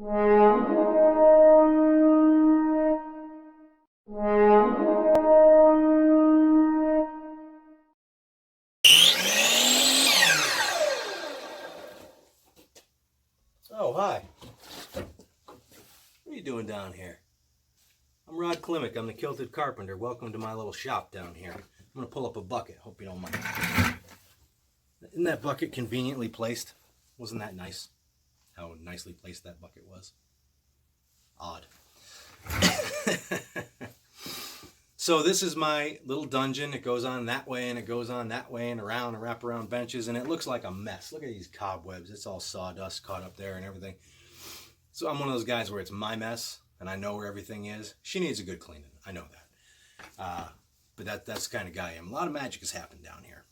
Oh, hi. What are you doing down here? I'm Klimek. I'm the Kilted Carpenter. Welcome to my little shop down here. I'm going to pull up a bucket. Hope you don't mind. Isn't that bucket conveniently placed? Wasn't that nice? How nicely placed that bucket was. Odd. So this is my little dungeon. It goes on that way and it goes on that way and around and wrap around benches, and it looks like a mess. Look at these cobwebs. It's all sawdust caught up there and everything. So I'm one of those guys where it's my mess and I know where everything is. She needs a good cleaning. I know that. But that's the kind of guy I am. A lot of magic has happened down here.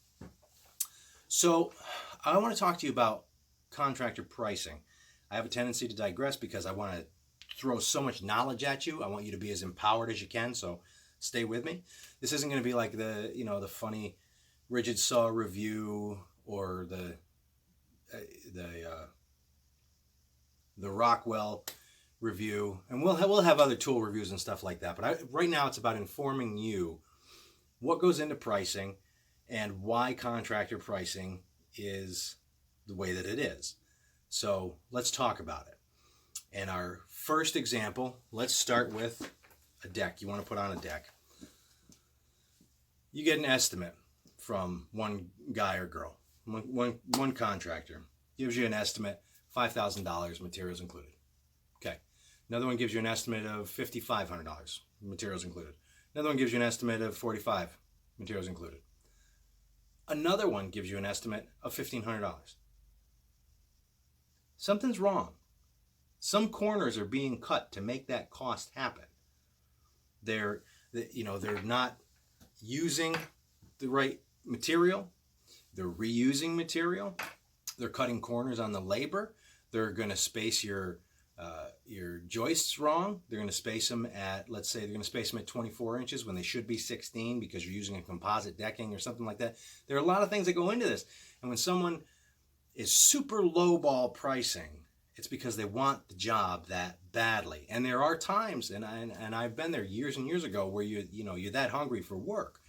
So I want to talk to you about contractor pricing. I have a tendency to digress because I want to throw so much knowledge at you. I want you to be as empowered as you can. So stay with me. This isn't going to be like the funny rigid saw review or the Rockwell review, and we'll have other tool reviews and stuff like that. But right now it's about informing you what goes into pricing and why contractor pricing is the way that it is. So let's talk about it. And our first example, let's start with a deck. You want to put on a deck. You get an estimate from one guy or girl, one contractor. Gives you an estimate, $5,000, materials included. Okay. Another one gives you an estimate of $5,500, materials included. Another one gives you an estimate of $45,000, materials included. Another one gives you an estimate of $1,500. Something's wrong. Some corners are being cut to make that cost happen. They're not using the right material. They're reusing material. They're cutting corners on the labor. They're going to space your joists wrong. They're going to space them at, let's say, they're going to space them at 24 inches when they should be 16 because you're using a composite decking or something like that. There are a lot of things that go into this. And when someone is super lowball pricing, it's because they want the job that badly. And there are times, and I've been there years and years ago, where you're that hungry for work,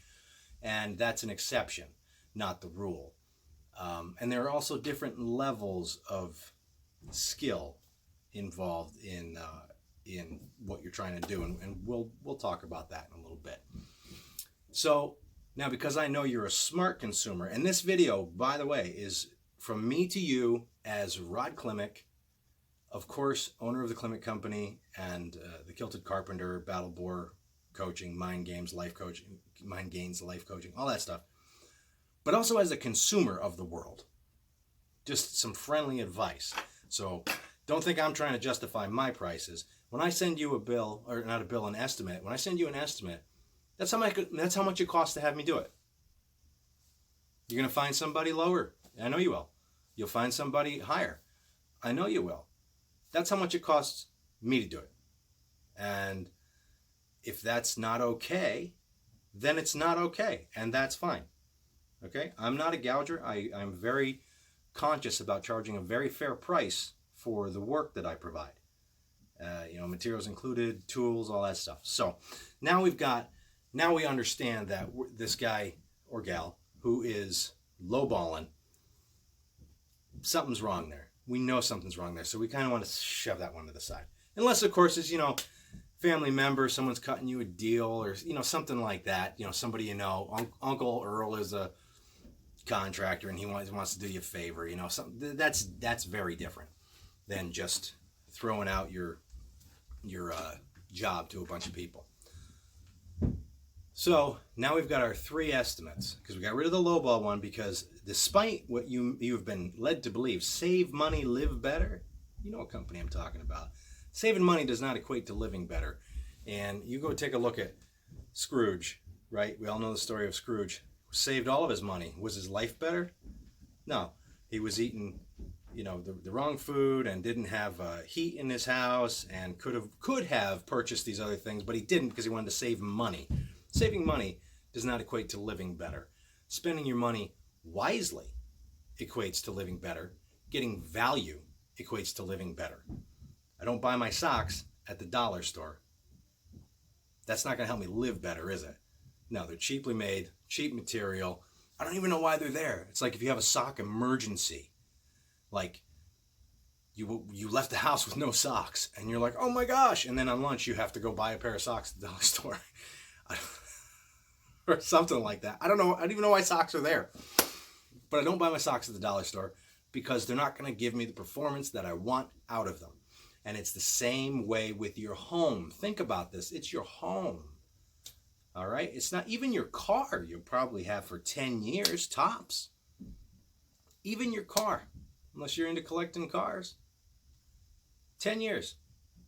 and that's an exception, not the rule. And there are also different levels of skill involved in what you're trying to do, and we'll talk about that in a little bit. So now, because I know you're a smart consumer, and this video, by the way, is from me to you as Rod Klimek, of course, owner of the Klimek Company and the Kilted Carpenter, Battle Bore Coaching, Mind Games, Life Coaching, Mind Gains, Life Coaching, all that stuff. But also as a consumer of the world. Just some friendly advice. So don't think I'm trying to justify my prices. When I send you a bill, or not a bill, an estimate, when I send you an estimate, that's how much it costs to have me do it. You're going to find somebody lower. I know you will. You'll find somebody higher. I know you will. That's how much it costs me to do it. And if that's not okay, then it's not okay. And that's fine. Okay? I'm not a gouger. I'm very conscious about charging a very fair price for the work that I provide. Materials included, tools, all that stuff. So now we understand that this guy or gal who is lowballing, something's wrong there. We know something's wrong there, so we kind of want to shove that one to the side. Unless, of course, it's, family member, someone's cutting you a deal or, something like that. Somebody Uncle Earl is a contractor and he wants to do you a favor. That's very different than just throwing out your job to a bunch of people. So now we've got our three estimates, because we got rid of the lowball one, because despite what you've been led to believe, save money, live better. You know what company I'm talking about. Saving money does not equate to living better. And you go take a look at Scrooge, right? We all know the story of Scrooge. Saved all of his money. Was his life better? No. He was eating, the wrong food and didn't have heat in his house and could have purchased these other things, but he didn't because he wanted to save money. Saving money does not equate to living better. Spending your money wisely equates to living better. Getting value equates to living better. I don't buy my socks at the dollar store. That's not going to help me live better, is it? No, they're cheaply made, cheap material. I don't even know why they're there. It's like if you have a sock emergency, like you left the house with no socks and you're like, oh my gosh, and then on lunch you have to go buy a pair of socks at the dollar store or something like that. I don't know. I don't even know why socks are there. But I don't buy my socks at the dollar store because they're not going to give me the performance that I want out of them. And it's the same way with your home. Think about this. It's your home. All right? It's not even your car you'll probably have for 10 years, tops. Even your car, unless you're into collecting cars. 10 years.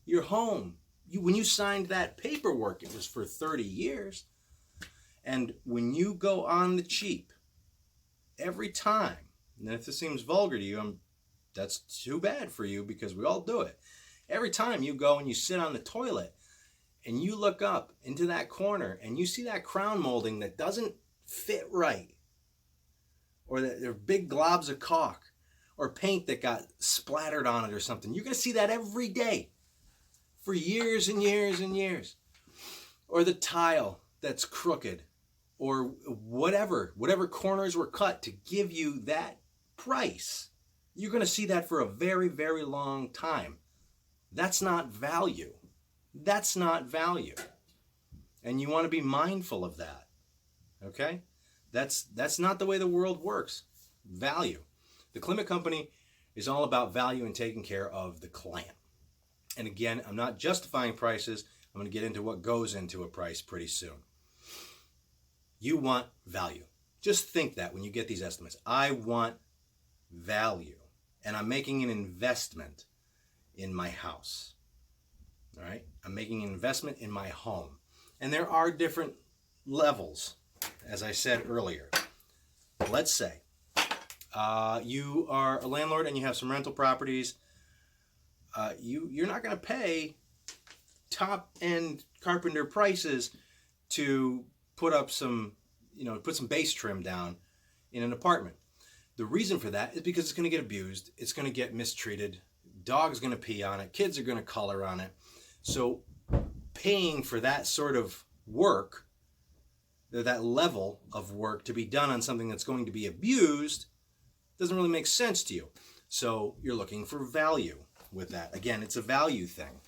Your home. When you signed that paperwork, it was for 30 years. And when you go on the cheap, every time, and if this seems vulgar to you, that's too bad for you because we all do it. Every time you go and you sit on the toilet and you look up into that corner and you see that crown molding that doesn't fit right, or that there are big globs of caulk or paint that got splattered on it or something, you're going to see that every day for years and years and years. Or the tile that's crooked, or whatever corners were cut to give you that price. You're going to see that for a very, very long time. That's not value. That's not value. And you want to be mindful of that. Okay? That's not the way the world works. Value. The Klimek company is all about value and taking care of the client. And again, I'm not justifying prices. I'm going to get into what goes into a price pretty soon. You want value. Just think that when you get these estimates. I want value. And I'm making an investment in my house. All right? I'm making an investment in my home. And there are different levels, as I said earlier. Let's say you are a landlord and you have some rental properties. You're not going to pay top-end carpenter prices to put up some, put some base trim down in an apartment. The reason for that is because it's going to get abused. It's going to get mistreated. Dog's going to pee on it. Kids are going to color on it. So paying for that sort of work, that level of work to be done on something that's going to be abused doesn't really make sense to you. So you're looking for value with that. Again, it's a value thing.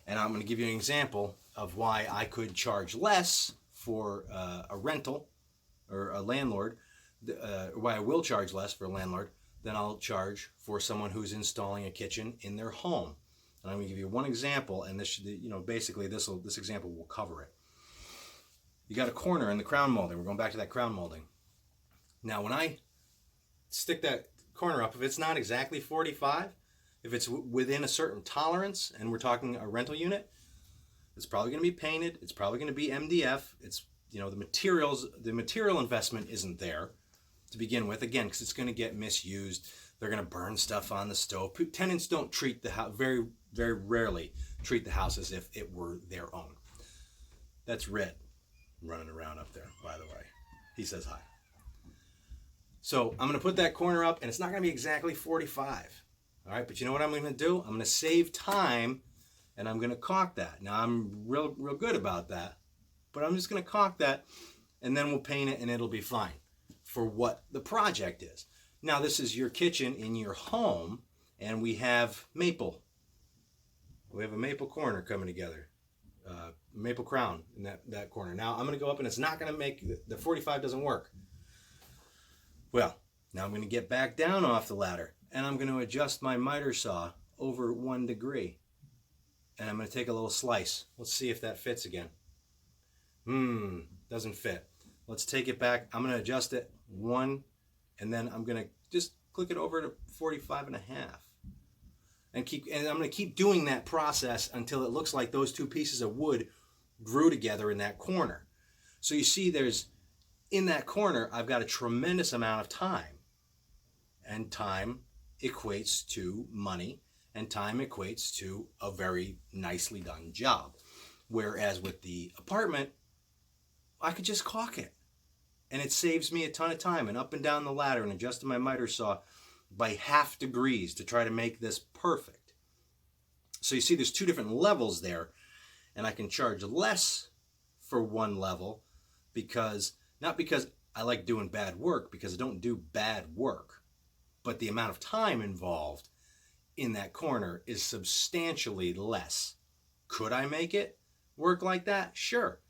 And I'm going to give you an example of why I could charge less for a rental or a landlord, why I will charge less for a landlord than I'll charge for someone who's installing a kitchen in their home. And I'm going to give you one example, and this, basically this example will cover it. You got a corner in the crown molding. We're going back to that crown molding. Now, when I stick that corner up, if it's not exactly 45, if it's within a certain tolerance, and we're talking a rental unit, it's probably going to be painted. It's probably going to be MDF. It's, the material investment isn't there to begin with, again, because it's going to get misused. They're going to burn stuff on the stove. Tenants don't treat the house, very, very rarely treat the house as if it were their own. That's Red running around up there, by the way. He says hi. So I'm going to put that corner up, and it's not going to be exactly 45. All right, but you know what I'm going to do? I'm going to save time, and I'm going to caulk that. Now, I'm real good about that, but I'm just going to caulk that, and then we'll paint it, and it'll be fine for what the project is. Now, this is your kitchen in your home, and we have maple. We have a maple corner coming together, maple crown in that corner. Now, I'm going to go up, and it's not going to make, the 45 doesn't work. Well, now I'm going to get back down off the ladder, and I'm going to adjust my miter saw over 1 degree. And I'm going to take a little slice. Let's see if that fits again. Doesn't fit. Let's take it back. I'm going to adjust it 1, and then I'm going to just click it over to 45 and a half. And I'm going to keep doing that process until it looks like those two pieces of wood grew together in that corner. So you see in that corner, I've got a tremendous amount of time. And time equates to money, and time equates to a very nicely done job. Whereas with the apartment, I could just caulk it. And it saves me a ton of time, and up and down the ladder and adjusting my miter saw by 0.5 degrees to try to make this perfect. So you see there's two different levels there, and I can charge less for one level because, not because I like doing bad work, because I don't do bad work, but the amount of time involved in that corner is substantially less. Could I make it work like that? Sure.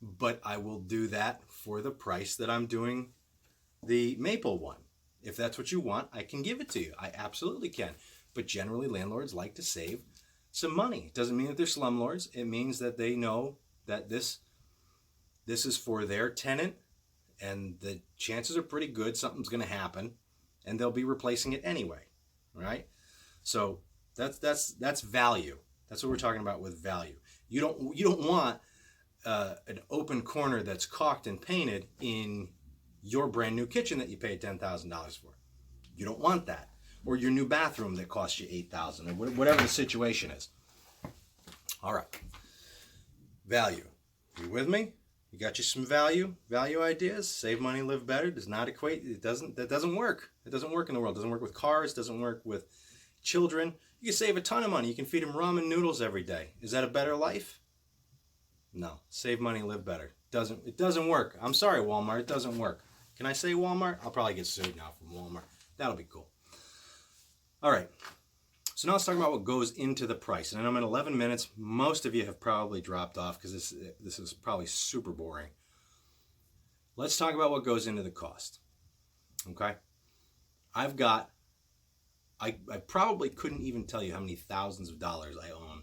But I will do that for the price that I'm doing the maple one. If that's what you want, I can give it to you. I absolutely can. But generally, landlords like to save some money. It doesn't mean that they're slumlords. It means that they know that this is for their tenant, and the chances are pretty good something's going to happen, and they'll be replacing it anyway, right? So that's value. That's what we're talking about with value. You don't want an open corner that's caulked and painted in your brand new kitchen that you paid $10,000 for. You don't want that. Or your new bathroom that cost you $8,000, or whatever the situation is. All right. Value. You with me? You got you some value ideas? Save money, live better does not equate. That doesn't work. It doesn't work in the world. It doesn't work with cars. It doesn't work with children. You can save a ton of money. You can feed them ramen noodles every day. Is that a better life? No. Save money, live better. It doesn't work. I'm sorry, Walmart. It doesn't work. Can I say Walmart? I'll probably get sued now from Walmart. That'll be cool. All right. So now let's talk about what goes into the price. And I'm at 11 minutes. Most of you have probably dropped off because this is probably super boring. Let's talk about what goes into the cost. Okay? I probably couldn't even tell you how many thousands of dollars I own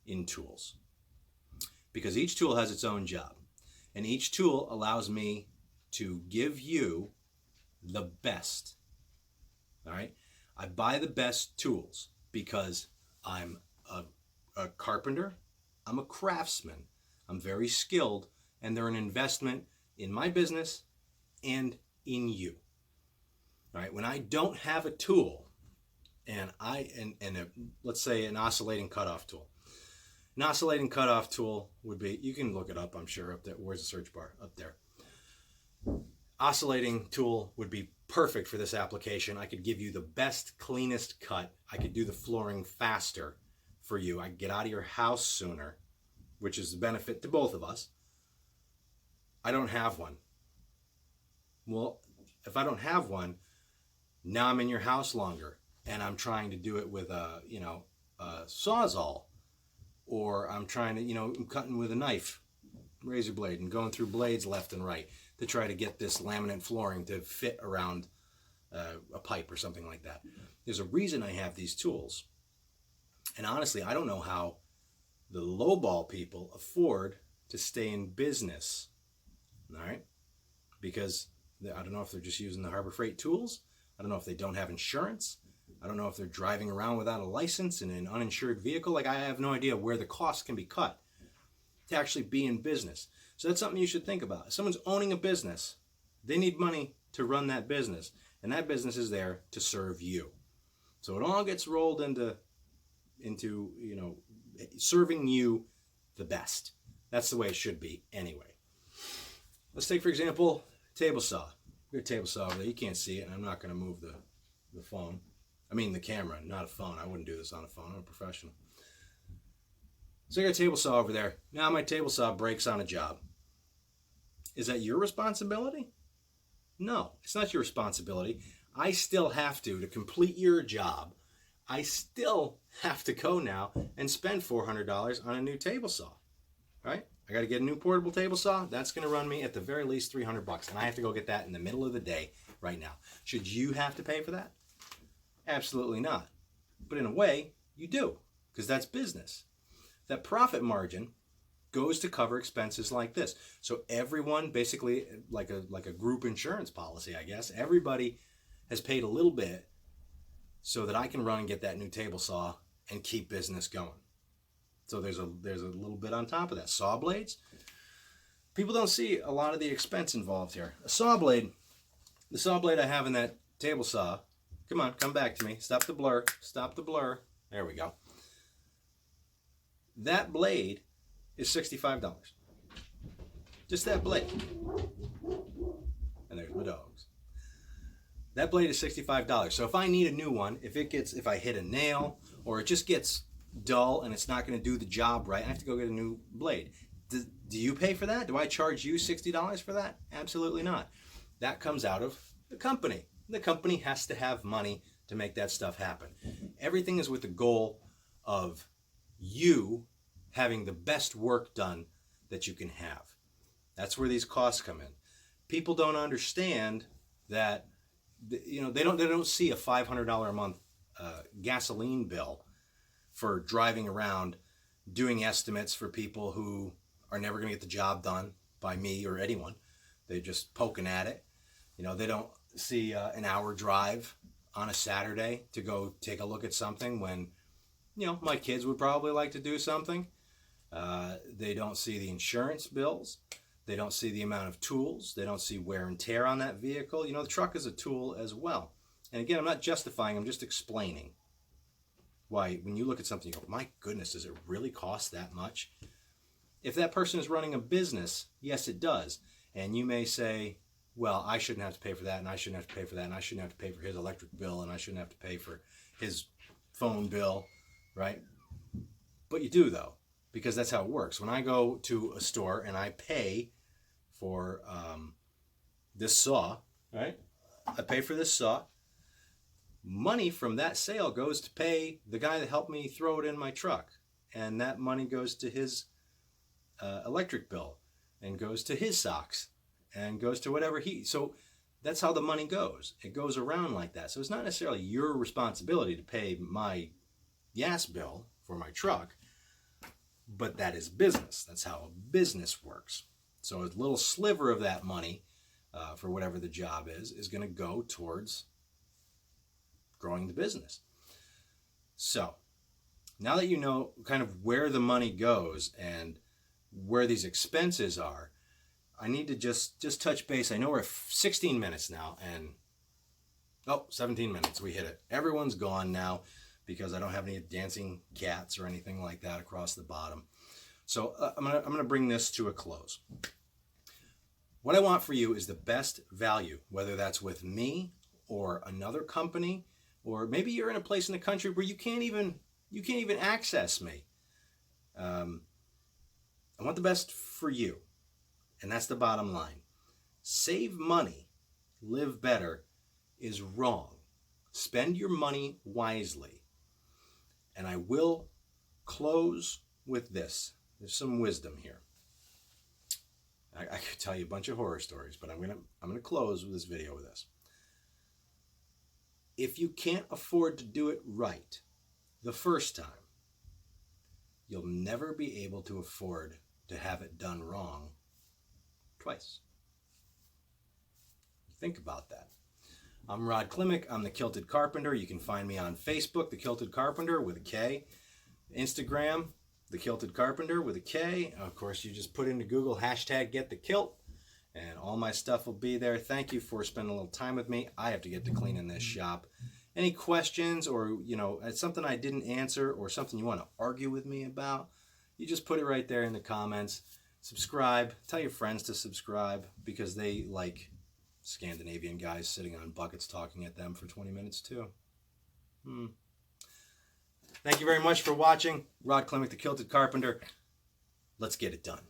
in tools, because each tool has its own job, and each tool allows me to give you the best. All right? I buy the best tools because I'm a carpenter, I'm a craftsman, I'm very skilled, and they're an investment in my business and in you. All right? When I don't have a tool, let's say an oscillating cutoff tool. An oscillating cutoff tool would be, you can look it up, I'm sure, up there. Where's the search bar? Up there. Oscillating tool would be perfect for this application. I could give you the best, cleanest cut. I could do the flooring faster for you. I could get out of your house sooner, which is the benefit to both of us. I don't have one. Well, if I don't have one, now I'm in your house longer, and I'm trying to do it with a Sawzall, or I'm trying to, I'm cutting with a knife, razor blade, and going through blades left and right to try to get this laminate flooring to fit around a pipe or something like that. There's a reason I have these tools. And honestly, I don't know how the lowball people afford to stay in business. All right? Because I don't know if they're just using the Harbor Freight tools. I don't know if they don't have insurance. I don't know if they're driving around without a license in an uninsured vehicle. Like, I have no idea where the costs can be cut to actually be in business. So that's something you should think about. If someone's owning a business, they need money to run that business, and that business is there to serve you. So it all gets rolled into serving you the best. That's the way it should be anyway. Let's take, for example, table saw. We got a table saw over there. You can't see it, and I'm not going to move the phone. I mean the camera, not a phone. I wouldn't do this on a phone. I'm a professional. So I got a table saw over there. Now my table saw breaks on a job. Is that your responsibility? No, it's not your responsibility. I still have to complete your job, I still have to go now and spend $400 on a new table saw, right? I got to get a new portable table saw. That's going to run me at the very least $300, and I have to go get that in the middle of the day right now. Should you have to pay for that? Absolutely not. But in a way, you do, because that's business. That profit margin goes to cover expenses like this. So everyone, basically like a group insurance policy, I guess, everybody has paid a little bit so that I can run and get that new table saw and keep business going. So there's a little bit on top of that. Saw blades. People don't see a lot of the expense involved here. A saw blade, the saw blade I have in that table saw, come on, come back to me. Stop the blur. Stop the blur. There we go. That blade is $65. Just that blade. And there's my dogs. That blade is $65. So if I need a new one, if I hit a nail or it just gets dull and it's not going to do the job right, I have to go get a new blade. Do you pay for that? Do I charge you $60 for that? Absolutely not. That comes out of the company. The company has to have money to make that stuff happen. Everything is with the goal of you having the best work done that you can have. That's where these costs come in. People don't understand that, you know, they don't see a $500 a month gasoline bill for driving around doing estimates for people who are never going to get the job done by me or anyone. They're just poking at it. You know, they don't see an hour drive on a Saturday to go take a look at something when, you know, my kids would probably like to do something. They don't see the insurance bills. They don't see the amount of tools. They don't see wear and tear on that vehicle. You know, the truck is a tool as well. And again, I'm not justifying, I'm just explaining why when you look at something, you go, my goodness, does it really cost that much? If that person is running a business, yes, it does. And you may say, well, I shouldn't have to pay for that, and I shouldn't have to pay for that, and I shouldn't have to pay for his electric bill, and I shouldn't have to pay for his phone bill, right? But you do, though, because that's how it works. When I go to a store and I pay for this saw, right? I pay for this saw. Money from that sale goes to pay the guy that helped me throw it in my truck. And that money goes to his electric bill and goes to his socks and goes to whatever so that's how the money goes. It goes around like that. So it's not necessarily your responsibility to pay my gas bill for my truck, but that is business. That's how a business works. So a little sliver of that money for whatever the job is going to go towards growing the business. So now that you know kind of where the money goes and where these expenses are, I need to just touch base. I know we're 16 minutes now, and 17 minutes, we hit it. Everyone's gone now because I don't have any dancing cats or anything like that across the bottom. So I'm gonna bring this to a close. What I want for you is the best value, whether that's with me or another company, or maybe you're in a place in the country where you can't even access me. I want the best for you, and that's the bottom line. Save money, live better is wrong. Spend your money wisely. And I will close with this. There's some wisdom here. I could tell you a bunch of horror stories, but I'm gonna close with this video with this. If you can't afford to do it right the first time, you'll never be able to afford to have it done wrong twice. Think about that. I'm Rod Klimek. I'm the Kilted Carpenter. You can find me on Facebook, The Kilted Carpenter with a K. Instagram, The Kilted Carpenter with a K. Of course, you just put into Google #GetTheKilt, and all my stuff will be there. Thank you for spending a little time with me. I have to get to cleaning this shop. Any questions, or it's something I didn't answer, or something you want to argue with me about, you just put it right there in the comments. Subscribe. Tell your friends to subscribe because they like Scandinavian guys sitting on buckets talking at them for 20 minutes too. Thank you very much for watching. Rod Klimek, the Kilted Carpenter. Let's get it done.